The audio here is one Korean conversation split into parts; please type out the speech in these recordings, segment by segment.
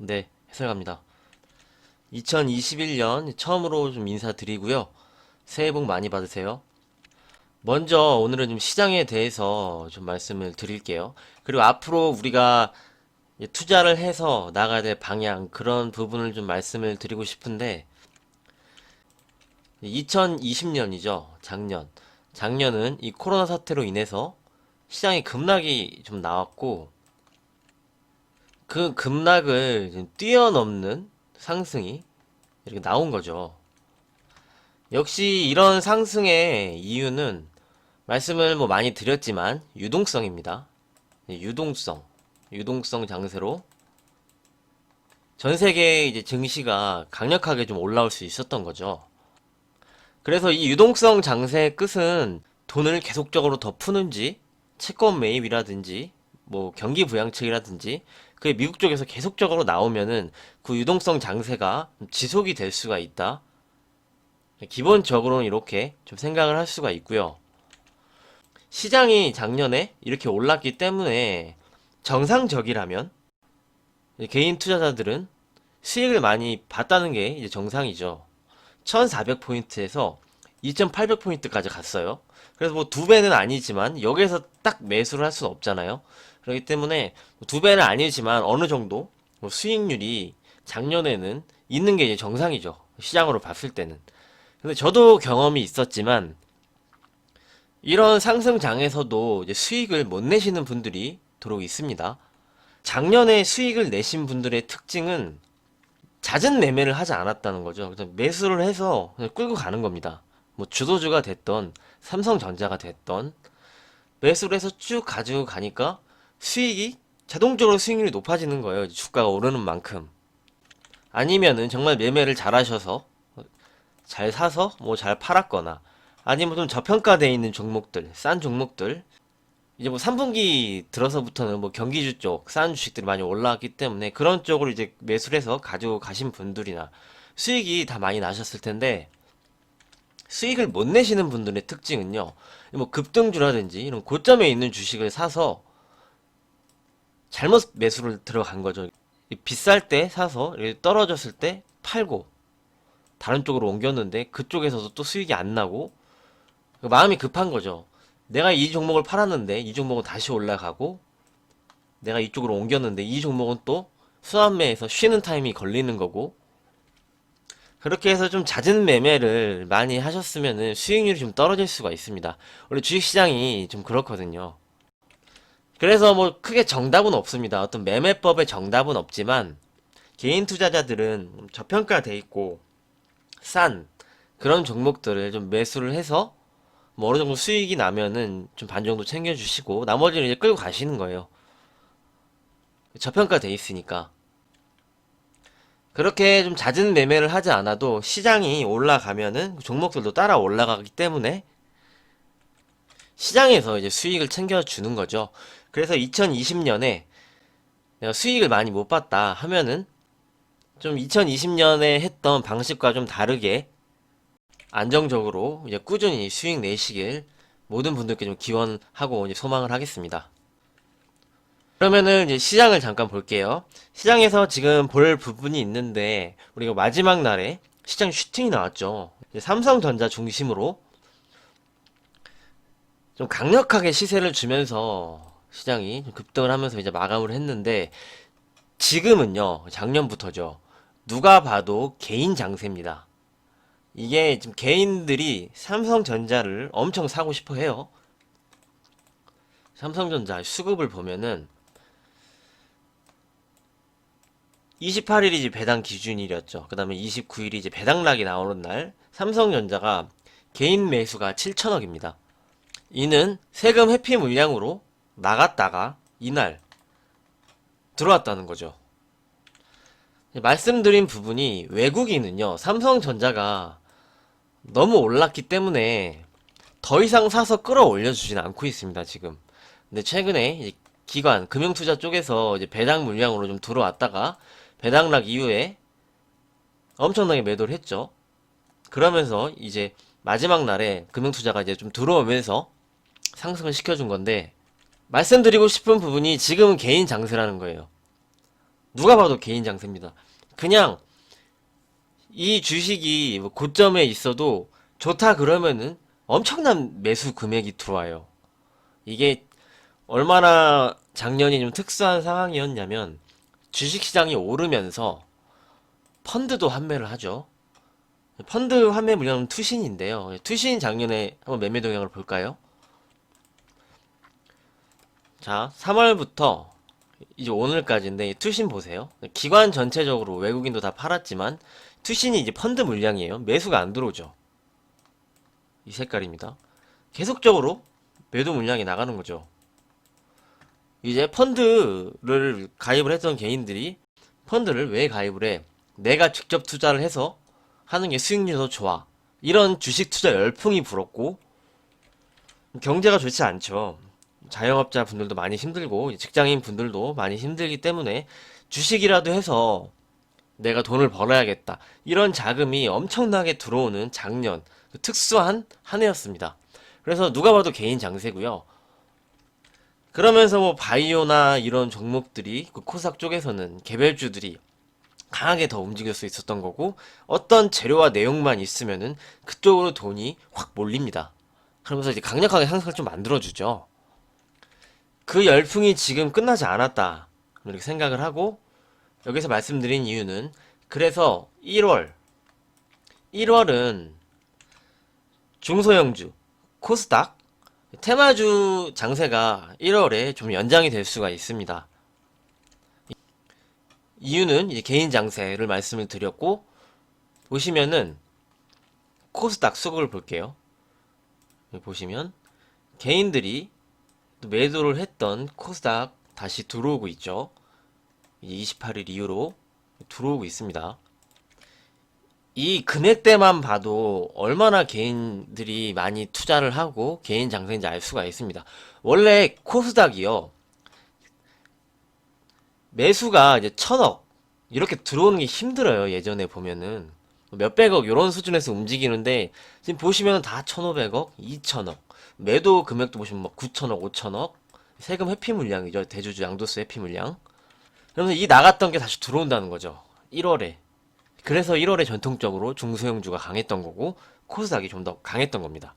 네, 해설갑니다. 2021년 처음으로 좀 인사드리고요. 새해 복 많이 받으세요. 먼저 오늘은 좀 시장에 대해서 좀 말씀을 드릴게요. 그리고 앞으로 우리가 이제 투자를 해서 나가야 될 방향, 그런 부분을 좀 말씀을 드리고 싶은데, 2020년이죠. 작년. 작년은 이 코로나 사태로 인해서 시장에 급락이 좀 나왔고, 그 급락을 좀 뛰어넘는 상승이 이렇게 나온 거죠. 역시 이런 상승의 이유는 말씀을 뭐 많이 드렸지만 유동성입니다. 유동성 장세로 전 세계 이제 증시가 강력하게 좀 올라올 수 있었던 거죠. 그래서 이 유동성 장세의 끝은 돈을 계속적으로 더 푸는지 채권 매입이라든지 뭐 경기 부양책이라든지 그게 미국 쪽에서 계속적으로 나오면은 그 유동성 장세가 지속이 될 수가 있다. 기본적으로는 이렇게 좀 생각을 할 수가 있고요. 시장이 작년에 이렇게 올랐기 때문에 정상적이라면 개인 투자자들은 수익을 많이 봤다는 게 이제 정상이죠. 1400포인트에서 2800포인트까지 갔어요. 그래서 뭐 두 배는 아니지만 여기에서 딱 매수를 할 수는 없잖아요. 그렇기 때문에 두 배는 아니지만 어느 정도 뭐 수익률이 작년에는 있는 게 이제 정상이죠. 시장으로 봤을 때는. 근데 저도 경험이 있었지만 이런 상승장에서도 이제 수익을 못 내시는 분들이 도록 있습니다. 작년에 수익을 내신 분들의 특징은 잦은 매매를 하지 않았다는 거죠. 그래서 매수를 해서 그냥 끌고 가는 겁니다. 뭐 주도주가 됐던 삼성전자가 됐던 매수를 해서 쭉 가지고 가니까 수익이 자동적으로 수익률이 높아지는 거예요. 주가가 오르는 만큼. 아니면은 정말 매매를 잘 하셔서 잘 사서 뭐 잘 팔았거나 아니면 좀 저평가되어 있는 종목들, 싼 종목들 이제 뭐 3분기 들어서부터는 뭐 경기주 쪽 싼 주식들이 많이 올라왔기 때문에 그런 쪽으로 이제 매수를 해서 가지고 가신 분들이나 수익이 다 많이 나셨을 텐데 수익을 못 내시는 분들의 특징은요. 뭐 급등주라든지 이런 고점에 있는 주식을 사서 잘못 매수를 들어간 거죠. 비쌀 때 사서 떨어졌을 때 팔고 다른 쪽으로 옮겼는데 그쪽에서도 또 수익이 안 나고 마음이 급한 거죠. 내가 이 종목을 팔았는데 이 종목은 다시 올라가고 내가 이쪽으로 옮겼는데 이 종목은 또 순환매에서 쉬는 타임이 걸리는 거고 그렇게 해서 좀 잦은 매매를 많이 하셨으면은 수익률이 좀 떨어질 수가 있습니다. 원래 주식시장이 좀 그렇거든요. 그래서 뭐 크게 정답은 없습니다. 어떤 매매법의 정답은 없지만 개인 투자자들은 저평가돼 있고 싼 그런 종목들을 좀 매수를 해서 뭐 어느 정도 수익이 나면은 좀 반 정도 챙겨주시고 나머지는 이제 끌고 가시는 거예요. 저평가돼 있으니까. 그렇게 좀 잦은 매매를 하지 않아도 시장이 올라가면은 그 종목들도 따라 올라가기 때문에 시장에서 이제 수익을 챙겨주는 거죠. 그래서 2020년에 내가 수익을 많이 못 봤다 하면은 좀 2020년에 했던 방식과 좀 다르게 안정적으로 이제 꾸준히 수익 내시길 모든 분들께 좀 기원하고 이제 소망을 하겠습니다. 그러면은 이제 시장을 잠깐 볼게요. 시장에서 지금 볼 부분이 있는데 우리가 마지막 날에 시장 슈팅이 나왔죠. 이제 삼성전자 중심으로 좀 강력하게 시세를 주면서 시장이 좀 급등을 하면서 이제 마감을 했는데 지금은요, 작년부터죠. 누가 봐도 개인 장세입니다. 이게 지금 개인들이 삼성전자를 엄청 사고 싶어 해요. 삼성전자 수급을 보면은 28일이 이제 배당 기준일이었죠. 그 다음에 29일이 이제 배당락이 나오는 날 삼성전자가 개인 매수가 7천억입니다. 이는 세금 회피 물량으로 나갔다가 이날 들어왔다는 거죠. 말씀드린 부분이 외국인은요, 삼성전자가 너무 올랐기 때문에 더 이상 사서 끌어올려 주진 않고 있습니다, 지금. 근데 최근에 이제 기관, 금융투자 쪽에서 이제 배당 물량으로 좀 들어왔다가 배당락 이후에 엄청나게 매도를 했죠. 그러면서 이제 마지막 날에 금융투자가 이제 좀 들어오면서 상승을 시켜준 건데, 말씀드리고 싶은 부분이 지금은 개인 장세라는 거예요. 누가 봐도 개인 장세입니다. 그냥 이 주식이 뭐 고점에 있어도 좋다 그러면은 엄청난 매수 금액이 들어와요. 이게 얼마나 작년이 좀 특수한 상황이었냐면 주식시장이 오르면서 펀드도 환매를 하죠. 펀드 환매 물량은 투신인데요. 투신 작년에 한번 매매 동향을 볼까요? 자, 3월부터 이제 오늘까지인데 투신 보세요. 기관 전체적으로 외국인도 다 팔았지만 투신이 이제 펀드 물량이에요. 매수가 안 들어오죠. 이 색깔입니다. 계속적으로 매도 물량이 나가는 거죠. 이제 펀드를 가입을 했던 개인들이 펀드를 왜 가입을 해? 내가 직접 투자를 해서 하는 게 수익률이 더 좋아. 이런 주식 투자 열풍이 불었고 경제가 좋지 않죠. 자영업자 분들도 많이 힘들고 직장인 분들도 많이 힘들기 때문에 주식이라도 해서 내가 돈을 벌어야겠다. 이런 자금이 엄청나게 들어오는 작년 그 특수한 한 해였습니다. 그래서 누가 봐도 개인 장세고요. 그러면서 뭐 바이오나 이런 종목들이 그 코스닥 쪽에서는 개별주들이 강하게 더 움직일 수 있었던 거고 어떤 재료와 내용만 있으면은 그쪽으로 돈이 확 몰립니다. 그러면서 이제 강력하게 상승을 좀 만들어주죠. 그 열풍이 지금 끝나지 않았다. 이렇게 생각을 하고 여기서 말씀드린 이유는 그래서 1월은 중소형주, 코스닥, 테마주 장세가 1월에 좀 연장이 될 수가 있습니다. 이유는 이제 개인 장세를 말씀을 드렸고 보시면은 코스닥 수급을 볼게요. 여기 보시면 개인들이 매도를 했던 코스닥 다시 들어오고 있죠. 28일 이후로 들어오고 있습니다. 이 금액대만 봐도 얼마나 개인들이 많이 투자를 하고 개인 장세인지 알 수가 있습니다. 원래 코스닥이요. 매수가 이제 1000억 이렇게 들어오는 게 힘들어요. 예전에 보면은 몇백억 이런 수준에서 움직이는데 지금 보시면 다 1500억, 2000억 매도 금액도 보시면 뭐 9000억, 5000억 세금 회피 물량이죠. 대주주 양도세 회피 물량. 그러면서 이 나갔던 게 다시 들어온다는 거죠. 1월에. 그래서 1월에 전통적으로 중소형주가 강했던 거고 코스닥이 좀 더 강했던 겁니다.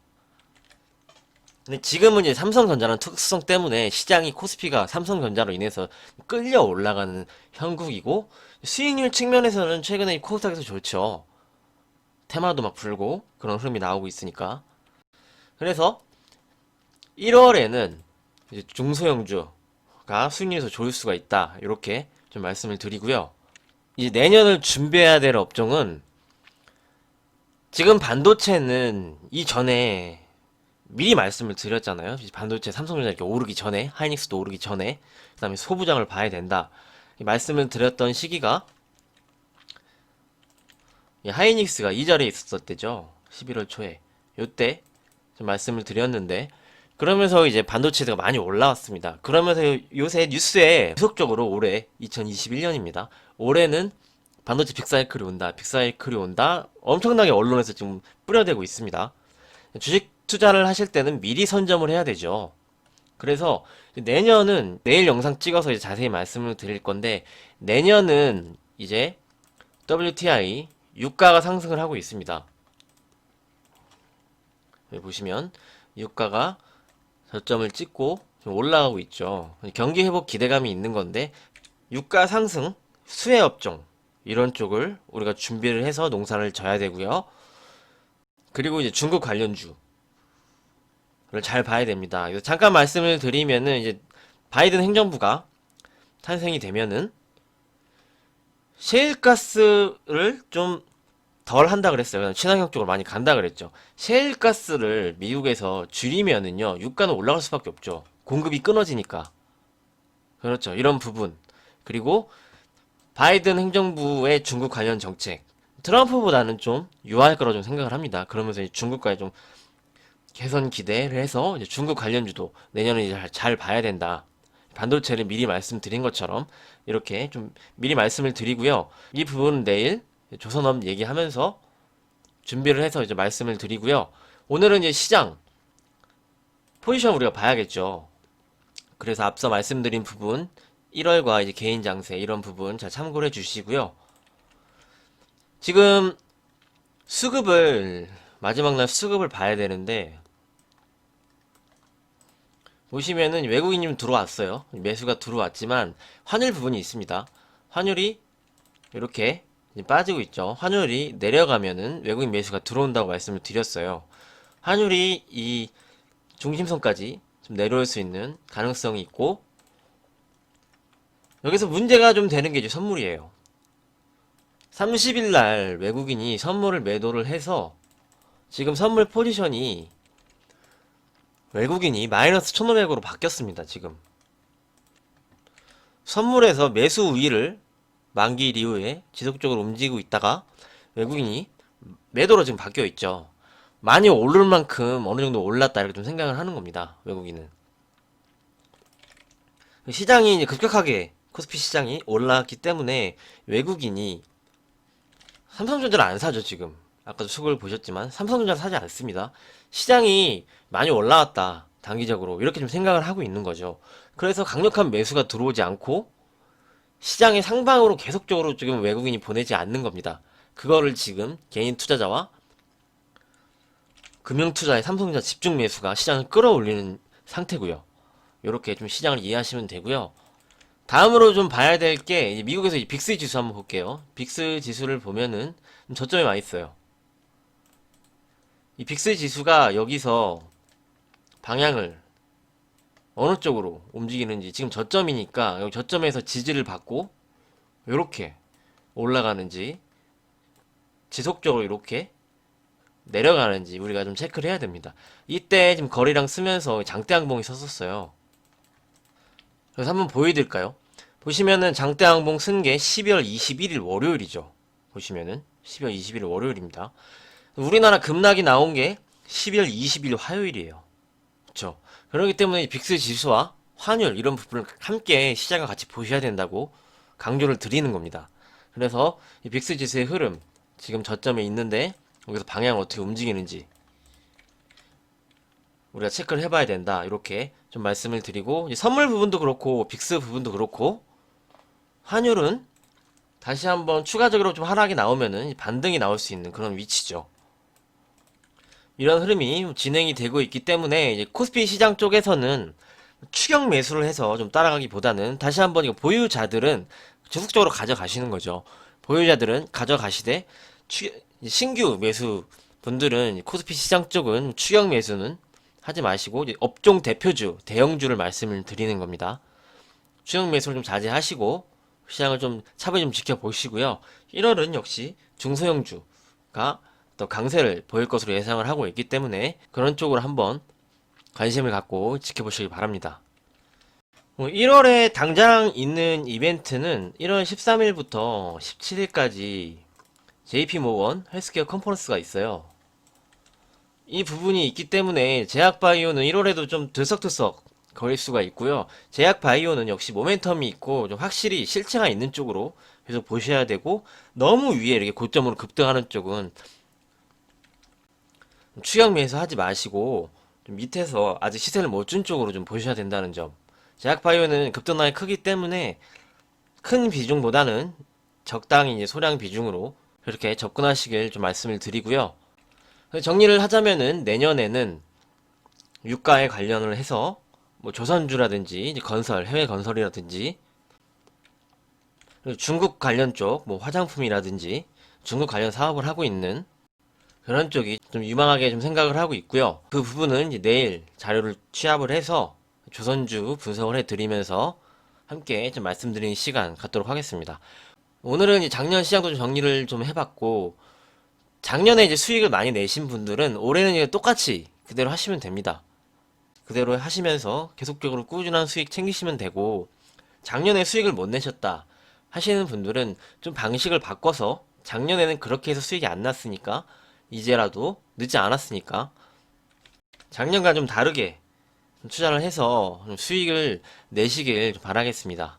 근데 지금은 이제 삼성전자는 특수성 때문에 시장이 코스피가 삼성전자로 인해서 끌려 올라가는 형국이고 수익률 측면에서는 최근에 코스닥에서 좋죠. 테마도 막 불고 그런 흐름이 나오고 있으니까. 그래서 1월에는 이제 중소형주가 수익률에서 좋을 수가 있다. 이렇게 좀 말씀을 드리고요. 이제 내년을 준비해야 될 업종은 지금 반도체는 이전에 미리 말씀을 드렸잖아요. 반도체 삼성전자 이렇게 오르기 전에, 하이닉스도 오르기 전에, 그 다음에 소부장을 봐야 된다. 말씀을 드렸던 시기가 하이닉스가 이 자리에 있었을 때죠. 11월 초에. 요때 좀 말씀을 드렸는데, 그러면서 이제 반도체가 많이 올라왔습니다. 그러면서 요새 뉴스에 계속적으로 올해 2021년입니다. 올해는 반도체 빅사이클이 온다, 빅사이클이 온다. 엄청나게 언론에서 지금 뿌려대고 있습니다. 주식 투자를 하실 때는 미리 선점을 해야 되죠. 그래서 내년은 내일 영상 찍어서 이제 자세히 말씀을 드릴 건데 내년은 이제 WTI 유가가 상승을 하고 있습니다. 여기 보시면 유가가 저점을 찍고 좀 올라가고 있죠. 경기 회복 기대감이 있는 건데 유가 상승, 수혜 업종 이런 쪽을 우리가 준비를 해서 농사를 져야 되고요. 그리고 이제 중국 관련주 잘 봐야 됩니다. 잠깐 말씀을 드리면은 이제 바이든 행정부가 탄생이 되면은 셰일가스를 좀 덜 한다 그랬어요. 친환경 쪽으로 많이 간다 그랬죠. 셰일가스를 미국에서 줄이면은요, 유가는 올라갈 수밖에 없죠. 공급이 끊어지니까. 그렇죠. 이런 부분. 그리고 바이든 행정부의 중국 관련 정책. 트럼프보다는 좀 유화할 거라고 좀 생각을 합니다. 그러면서 이제 중국과의 좀 개선 기대를 해서 이제 중국 관련주도 내년에 이제 잘 봐야 된다. 반도체를 미리 말씀드린 것처럼 이렇게 좀 미리 말씀을 드리고요. 이 부분은 내일 조선업 얘기하면서 준비를 해서 이제 말씀을 드리고요. 오늘은 이제 시장 포지션 우리가 봐야겠죠. 그래서 앞서 말씀드린 부분 1월과 이제 개인 장세 이런 부분 잘 참고를 해주시고요. 지금 수급을 마지막 날 수급을 봐야 되는데 보시면은 외국인이 좀 들어왔어요. 매수가 들어왔지만 환율 부분이 있습니다. 환율이 이렇게 빠지고 있죠. 환율이 내려가면은 외국인 매수가 들어온다고 말씀을 드렸어요. 환율이 이 중심선까지 좀 내려올 수 있는 가능성이 있고, 여기서 문제가 좀 되는 게 이제 선물이에요. 30일 날 외국인이 선물을 매도를 해서 지금 선물 포지션이 외국인이 마이너스 1500으로 바뀌었습니다. 지금 선물에서 매수 우위를 만기일 이후에 지속적으로 움직이고 있다가 외국인이 매도로 지금 바뀌어 있죠. 많이 오를 만큼 어느 정도 올랐다 이렇게 좀 생각을 하는 겁니다. 외국인은. 시장이 이제 급격하게 코스피 시장이 올라왔기 때문에 외국인이 삼성전자를 안 사죠. 지금 아까도 수급을 보셨지만 삼성전자 사지 않습니다. 시장이 많이 올라왔다 단기적으로 이렇게 좀 생각을 하고 있는 거죠. 그래서 강력한 매수가 들어오지 않고 시장의 상방으로 계속적으로 지금 외국인이 보내지 않는 겁니다. 그거를 지금 개인 투자자와 금융투자의 삼성전자 집중 매수가 시장을 끌어올리는 상태고요. 이렇게 좀 시장을 이해하시면 되고요. 다음으로 좀 봐야 될 게 미국에서 이 빅스 지수 한번 볼게요. 빅스 지수를 보면은 저점에 와 있어요. 이 빅스 지수가 여기서 방향을 어느 쪽으로 움직이는지 지금 저점이니까 여기 저점에서 지지를 받고 이렇게 올라가는지 지속적으로 이렇게 내려가는지 우리가 좀 체크를 해야 됩니다. 이때 지금 거리랑 쓰면서 장대항봉이 섰었어요. 그래서 한번 보여드릴까요? 보시면은 장대항봉 쓴 게 12월 21일 월요일이죠. 보시면은 12월 21일 월요일입니다. 우리나라 급락이 나온 게 12월 20일 화요일이에요. 그렇죠? 그렇기 때문에 빅스 지수와 환율 이런 부분을 함께 시장과 같이 보셔야 된다고 강조를 드리는 겁니다. 그래서 이 빅스 지수의 흐름 지금 저점에 있는데 여기서 방향을 어떻게 움직이는지 우리가 체크를 해봐야 된다. 이렇게 좀 말씀을 드리고 선물 부분도 그렇고 빅스 부분도 그렇고 환율은 다시 한번 추가적으로 좀 하락이 나오면은 반등이 나올 수 있는 그런 위치죠. 이런 흐름이 진행이 되고 있기 때문에 이제 코스피 시장 쪽에서는 추격 매수를 해서 좀 따라가기보다는 다시 한번 이거 보유자들은 적극적으로 가져가시는 거죠. 보유자들은 가져가시되 신규 매수 분들은 코스피 시장 쪽은 추격 매수는 하지 마시고 이제 업종 대표주, 대형주를 말씀을 드리는 겁니다. 추격 매수를 좀 자제하시고 시장을 좀 차분히 좀 지켜보시고요. 1월은 역시 중소형주가 또 강세를 보일 것으로 예상을 하고 있기 때문에 그런 쪽으로 한번 관심을 갖고 지켜보시기 바랍니다. 1월에 당장 있는 이벤트는 1월 13일부터 17일까지 JP모건 헬스케어 컨퍼런스가 있어요. 이 부분이 있기 때문에 제약바이오는 1월에도 좀 들썩들썩 거릴 수가 있고요. 제약바이오는 역시 모멘텀이 있고 좀 확실히 실체가 있는 쪽으로 계속 보셔야 되고 너무 위에 이렇게 고점으로 급등하는 쪽은 추격 매수 하지 마시고 좀 밑에서 아직 시세를 못 준 쪽으로 좀 보셔야 된다는 점. 제약바이오는 급등량이 크기 때문에 큰 비중보다는 적당히 이제 소량 비중으로 그렇게 접근하시길 좀 말씀을 드리고요. 정리를 하자면은 내년에는 유가에 관련을 해서 뭐 조선주라든지 이제 건설, 해외 건설이라든지 중국 관련 쪽 뭐 화장품이라든지 중국 관련 사업을 하고 있는 그런 쪽이 좀 유망하게 좀 생각을 하고 있고요. 그 부분은 이제 내일 자료를 취합을 해서 조선주 분석을 해드리면서 함께 좀 말씀드리는 시간 갖도록 하겠습니다. 오늘은 이제 작년 시장도 좀 정리를 좀 해봤고 작년에 이제 수익을 많이 내신 분들은 올해는 이제 똑같이 그대로 하시면 됩니다. 그대로 하시면서 계속적으로 꾸준한 수익 챙기시면 되고 작년에 수익을 못 내셨다 하시는 분들은 좀 방식을 바꿔서 작년에는 그렇게 해서 수익이 안 났으니까 이제라도 늦지 않았으니까 작년과 좀 다르게 투자를 해서 좀 수익을 내시길 좀 바라겠습니다.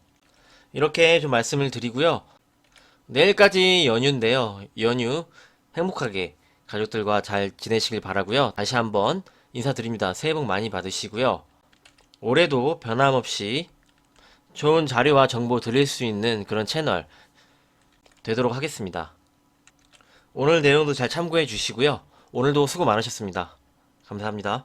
이렇게 좀 말씀을 드리고요. 내일까지 연휴인데요. 연휴 행복하게 가족들과 잘 지내시길 바라고요. 다시 한번 인사드립니다. 새해 복 많이 받으시고요. 올해도 변함없이 좋은 자료와 정보 드릴 수 있는 그런 채널 되도록 하겠습니다. 오늘 내용도 잘 참고해 주시고요. 오늘도 수고 많으셨습니다. 감사합니다.